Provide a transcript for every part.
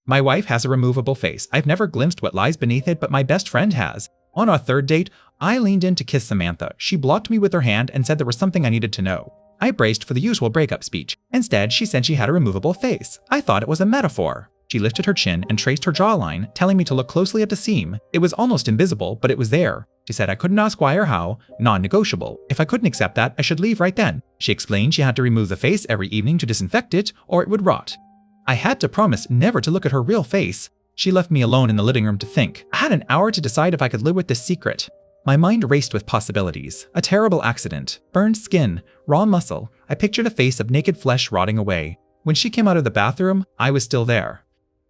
My wife has a removable face. I've never glimpsed what lies beneath it, but my best friend has. On our third date, I leaned in to kiss Samantha. She blocked me with her hand and said there was something I needed to know. I braced for the usual breakup speech. Instead, she said she had a removable face. I thought it was a metaphor. She lifted her chin and traced her jawline, telling me to look closely at the seam. It was almost invisible, but it was there. She said I couldn't ask why or how, non-negotiable. If I couldn't accept that, I should leave right then. She explained she had to remove the face every evening to disinfect it, or it would rot. I had to promise never to look at her real face. She left me alone in the living room to think. I had an hour to decide if I could live with this secret. My mind raced with possibilities. A terrible accident, burned skin, raw muscle. I pictured a face of naked flesh rotting away. When she came out of the bathroom, I was still there.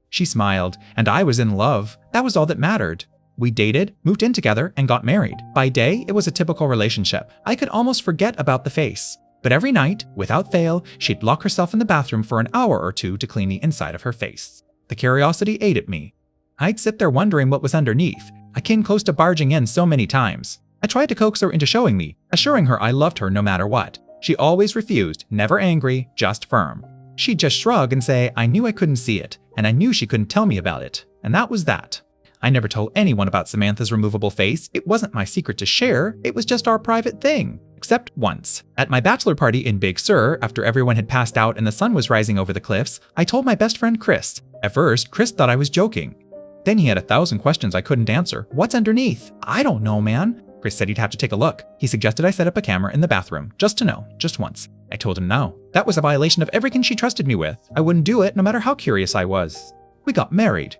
She smiled, and I was in love. That was all that mattered. We dated, moved in together, and got married. By day, it was a typical relationship. I could almost forget about the face. But every night, without fail, she'd lock herself in the bathroom for an hour or two to clean the inside of her face. The curiosity ate at me. I'd sit there wondering what was underneath. I came close to barging in so many times. I tried to coax her into showing me, assuring her I loved her no matter what. She always refused, never angry, just firm. She'd just shrug and say, I knew I couldn't see it, and I knew she couldn't tell me about it. And that was that. I never told anyone about Samantha's removable face. It wasn't my secret to share, it was just our private thing. Except once. At my bachelor party in Big Sur, after everyone had passed out and the sun was rising over the cliffs, I told my best friend Chris. At first, Chris thought I was joking. Then he had 1,000 questions I couldn't answer. What's underneath? I don't know, man. Chris said he'd have to take a look. He suggested I set up a camera in the bathroom, just to know, just once. I told him no. That was a violation of everything she trusted me with. I wouldn't do it no matter how curious I was. We got married.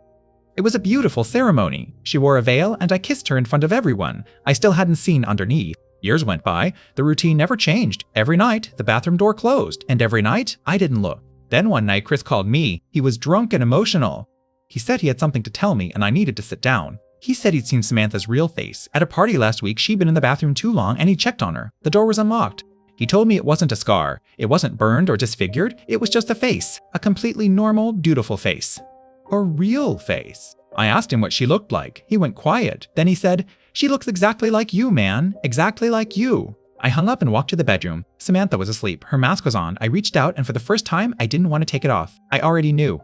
It was a beautiful ceremony. She wore a veil and I kissed her in front of everyone. I still hadn't seen underneath. Years went by. The routine never changed. Every night, the bathroom door closed, and every night, I didn't look. Then one night, Chris called me. He was drunk and emotional. He said he had something to tell me and I needed to sit down. He said he'd seen Samantha's real face. At a party last week, she'd been in the bathroom too long and he checked on her. The door was unlocked. He told me it wasn't a scar. It wasn't burned or disfigured. It was just a face. A completely normal, beautiful face. A real face. I asked him what she looked like. He went quiet. Then he said, she looks exactly like you, man. Exactly like you. I hung up and walked to the bedroom. Samantha was asleep. Her mask was on. I reached out and for the first time, I didn't want to take it off. I already knew.